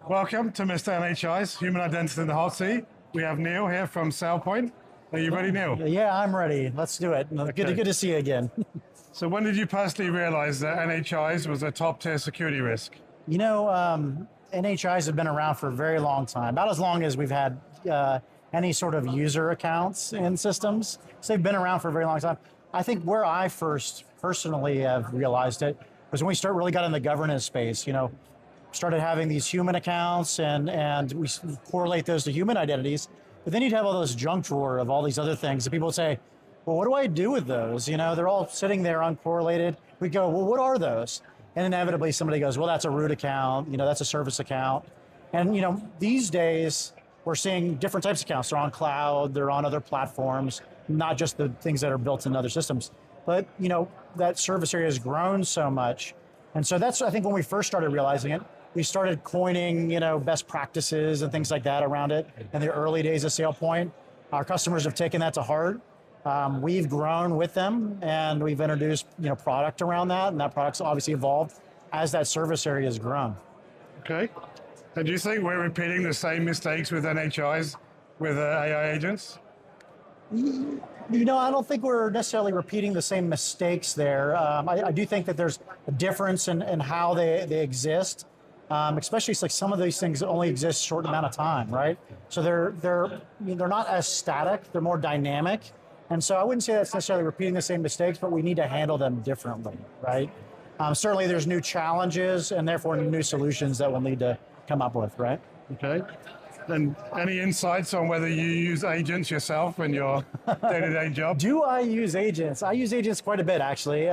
Welcome to Mr. NHI's Human Identity in the Hot Seat. We have Neil here from SailPoint. Are you ready, Neil? Yeah, I'm ready. Let's do it. Okay. Good to see you again. So when did you personally realize that NHIs was a top tier security risk? You know, NHIs have been around for a very long time, about as long as we've had any sort of user accounts in systems. So they've been around for a very long time. I think where I first personally have realized it was when we really got in the governance space, started having these human accounts and we correlate those to human identities. But then you'd have all those junk drawer of all these other things that people would say, well, what do I do with those? They're all sitting there uncorrelated. We go, well, what are those? And inevitably somebody goes, well, that's a root account, that's a service account. And these days we're seeing different types of accounts. They're on cloud, they're on other platforms, not just the things that are built in other systems. But that service area has grown so much. And so that's, I think, when we first started realizing it. We started coining, best practices and things like that around it in the early days of SailPoint. Our customers have taken that to heart. We've grown with them and we've introduced, product around that, and that product's obviously evolved as that service area has grown. Okay. And do you think we're repeating the same mistakes with NHIs with AI agents? I don't think we're necessarily repeating the same mistakes there. I do think that there's a difference in how they exist. Especially like some of these things only exist a short amount of time, right? So they're not as static, they're more dynamic. And so I wouldn't say that's necessarily repeating the same mistakes, but we need to handle them differently, right? Certainly there's new challenges and therefore new solutions that we'll need to come up with, right? Okay. And any insights on whether you use agents yourself in your day-to-day job? Do I use agents? I use agents quite a bit, actually.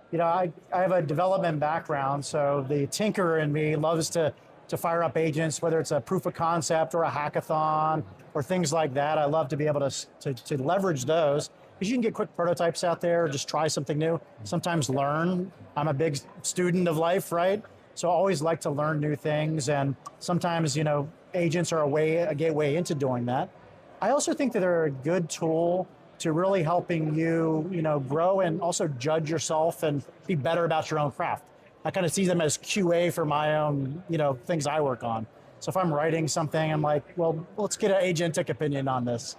I have a development background, so the tinkerer in me loves to fire up agents, whether it's a proof of concept or a hackathon or things like that. I love to be able to leverage those because you can get quick prototypes out there, just try something new, sometimes learn. I'm a big student of life, right? So I always like to learn new things, and sometimes, agents are a gateway into doing that. I also think that they're a good tool to really helping you, grow and also judge yourself and be better about your own craft. I kind of see them as QA for my own, things I work on. So if I'm writing something, I'm like, well, let's get an agentic opinion on this,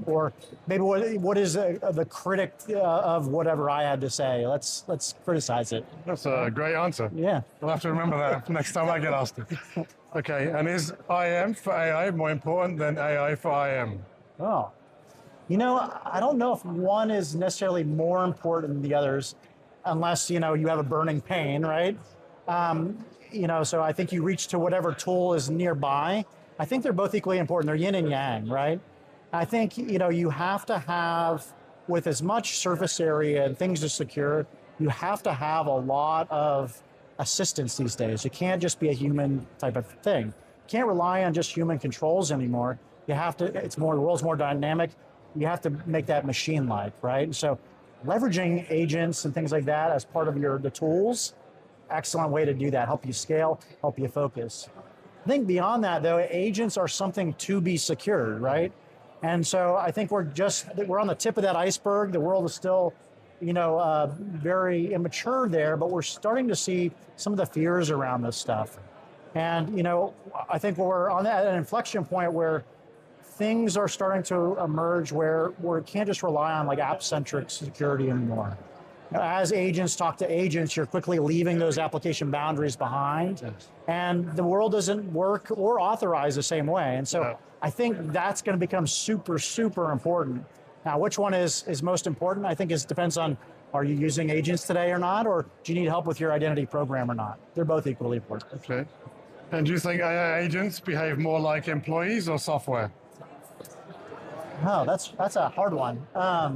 or maybe what is the critic of whatever I had to say? Let's criticize it. That's a great answer. Yeah. I'll have to remember that next time I get asked it. Okay, and is IM for AI more important than AI for IM? Oh. I don't know if one is necessarily more important than the others, unless, you have a burning pain, right? So I think you reach to whatever tool is nearby. I think they're both equally important. They're yin and yang, right? I think, you have to have, with as much surface area and things to secure, you have to have a lot of assistance these days. You can't just be a human type of thing. You can't rely on just human controls anymore. You have to, the world's more dynamic. You have to make that machine-like, right? And so leveraging agents and things like that as part of the tools, excellent way to do that. Help you scale, help you focus. I think beyond that, though, agents are something to be secured, right? And so I think we're on the tip of that iceberg. The world is still, very immature there, but we're starting to see some of the fears around this stuff. And, I think we're on an inflection point where things are starting to emerge where we can't just rely on like app-centric security anymore. As agents talk to agents, you're quickly leaving those application boundaries behind, and the world doesn't work or authorize the same way. And so I think that's going to become super, super important. Now, which one is most important? I think it depends on, are you using agents today or not, or do you need help with your identity program or not? They're both equally important. Okay. And do you think AI agents behave more like employees or software? Oh, that's a hard one. I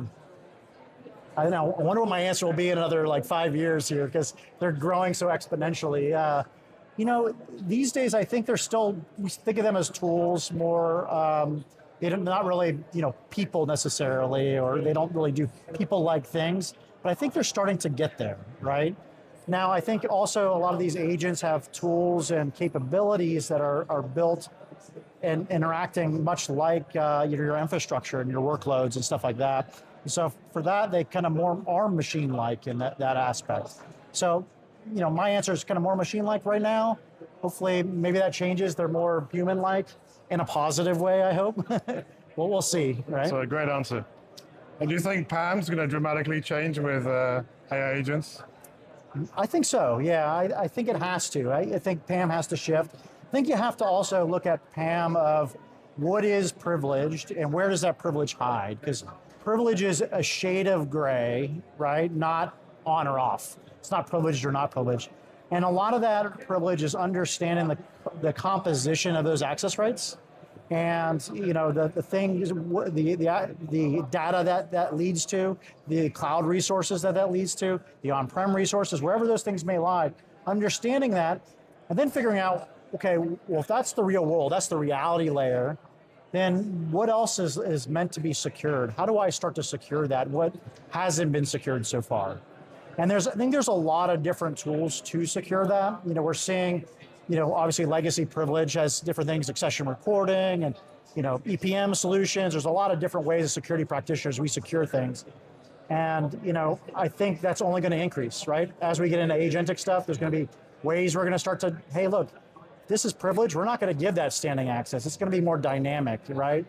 don't know. I wonder what my answer will be in another 5 years here, because they're growing so exponentially. These days I think we think of them as tools more. They're not really, people necessarily, or they don't really do people-like things. But I think they're starting to get there, right? Now, I think also a lot of these agents have tools and capabilities that are built and interacting much like your infrastructure and your workloads and stuff like that. And so for that, they kind of more are machine-like in that aspect. So my answer is kind of more machine-like right now. Hopefully, maybe that changes. They're more human-like in a positive way, I hope. Well, we'll see, right? So a great answer. And do you think PAM's going to dramatically change with AI agents? I think so, yeah. I think it has to. I think PAM has to shift. I think you have to also look at PAM of what is privileged and where does that privilege hide? Because privilege is a shade of gray, right? Not on or off. It's not privileged or not privileged. And a lot of that privilege is understanding the composition of those access rights. And the things, the data that leads to, the cloud resources that leads to, the on-prem resources, wherever those things may lie, understanding that, and then figuring out, okay, well, if that's the real world, that's the reality layer, then what else is meant to be secured? How do I start to secure that? What hasn't been secured so far? And I think there's a lot of different tools to secure that. We're seeing, obviously legacy privilege has different things, accession reporting and, EPM solutions. There's a lot of different ways as security practitioners we secure things. And, I think that's only going to increase, right? As we get into agentic stuff, there's going to be ways we're going to start to, hey, look, this is privilege. We're not going to give that standing access. It's going to be more dynamic, right?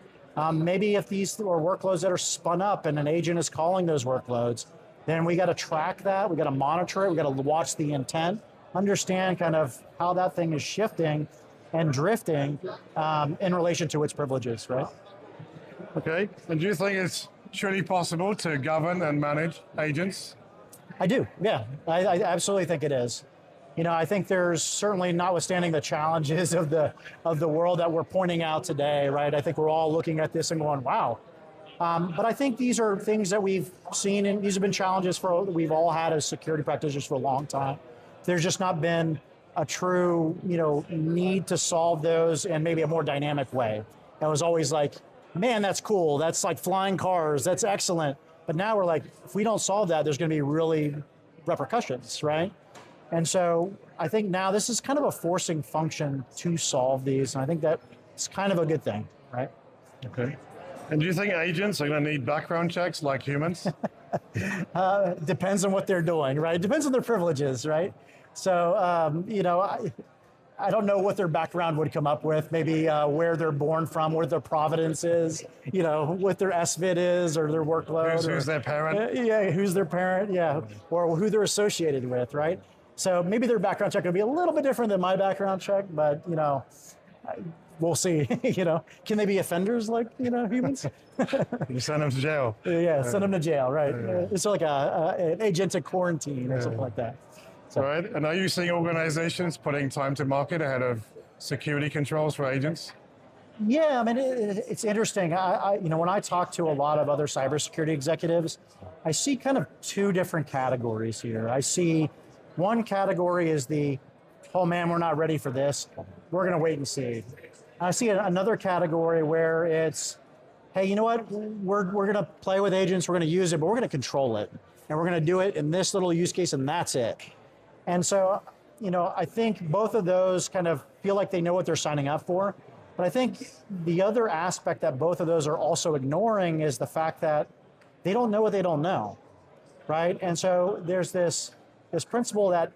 Maybe if these are workloads that are spun up and an agent is calling those workloads, then we got to track that. We got to monitor it. We got to watch the intent, understand kind of how that thing is shifting and drifting in relation to its privileges, right? Okay. And do you think it's truly possible to govern and manage agents? I do. Yeah, I absolutely think it is. I think there's certainly, notwithstanding the challenges of the world that we're pointing out today, right? I think we're all looking at this and going, wow. But I think these are things that we've seen, and these have been challenges we've all had as security practitioners for a long time. There's just not been a true, need to solve those in maybe a more dynamic way. It was always like, man, that's cool. That's like flying cars. That's excellent. But now we're like, if we don't solve that, there's going to be really repercussions, right? And so I think now this is kind of a forcing function to solve these. And I think that it's kind of a good thing, right? Okay. And do you think agents are going to need background checks like humans? Depends on what they're doing, right? It depends on their privileges, right? So, I don't know what their background would come up with, maybe where they're born from, where their providence is, what their SVID is or their workload. Who's their parent? Yeah, who's their parent, yeah, or who they're associated with, right? So maybe their background check will be a little bit different than my background check, but, we'll see. Can they be offenders like humans? You send them to jail. Yeah, send them to jail, right? It's like an agentic quarantine or something like that. So. Right. And are you seeing organizations putting time to market ahead of security controls for agents? Yeah, I mean it's interesting. When I talk to a lot of other cybersecurity executives, I see kind of two different categories here. I see one category is oh man, we're not ready for this. We're going to wait and see. I see another category where it's, hey, you know what? We're going to play with agents, we're going to use it, but we're going to control it. And we're going to do it in this little use case, and that's it. And so, I think both of those kind of feel like they know what they're signing up for. But I think the other aspect that both of those are also ignoring is the fact that they don't know what they don't know, right? And so there's this principle that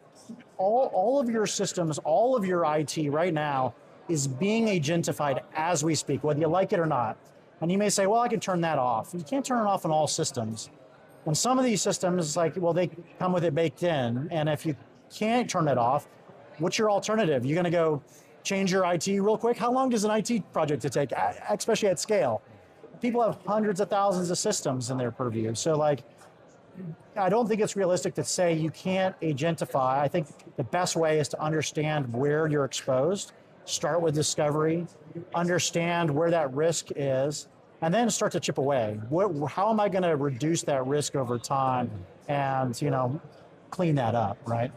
all of your systems, all of your IT right now is being agentified as we speak, whether you like it or not. And you may say, well, I can turn that off. You can't turn it off on all systems. And some of these systems, they come with it baked in. And if you can't turn it off, what's your alternative? You're going to go change your IT real quick? How long does an IT project take, especially at scale? People have hundreds of thousands of systems in their purview. So I don't think it's realistic to say you can't agentify. I think the best way is to understand where you're exposed, start with discovery, understand where that risk is, and then start to chip away. How am I going to reduce that risk over time and, clean that up, right?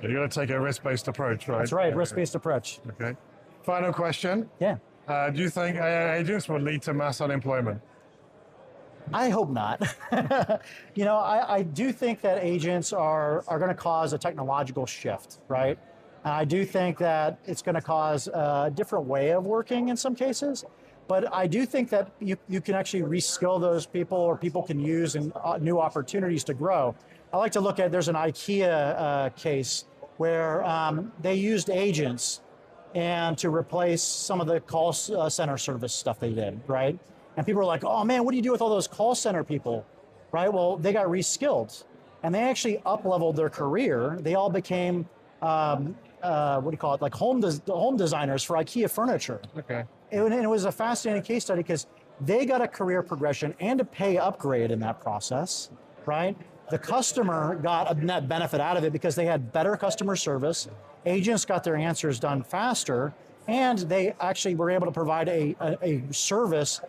You're going to take a risk-based approach, right? That's right, risk-based approach. Okay. Final question. Yeah. Do you think AI agents will lead to mass unemployment? I hope not. I do think that agents are going to cause a technological shift, right? I do think that it's going to cause a different way of working in some cases, but I do think that you can actually reskill those people, or people can use new opportunities to grow. I like to look at, there's an IKEA case where they used agents and to replace some of the call center service stuff they did, right? And people were like, oh man, what do you do with all those call center people, right? Well, they got reskilled and they actually up-leveled their career. They all became, what do you call it, like home designers for IKEA furniture. Okay. And it was a fascinating case study because they got a career progression and a pay upgrade in that process, right? The customer got a net benefit out of it because they had better customer service, agents got their answers done faster, and they actually were able to provide a service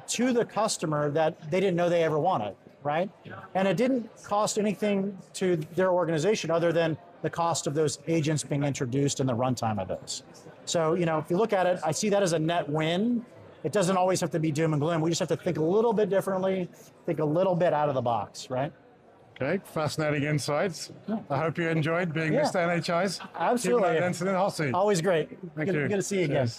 to the customer that they didn't know they ever wanted, right? And it didn't cost anything to their organization other than the cost of those agents being introduced and the runtime of those. So, if you look at it, I see that as a net win. It doesn't always have to be doom and gloom. We just have to think a little bit differently, think a little bit out of the box, right? Okay, fascinating insights. Yeah. I hope you enjoyed being Mr. NHI's Absolutely. Chief Identity Officer. Always great. Thank you. Good to see you again.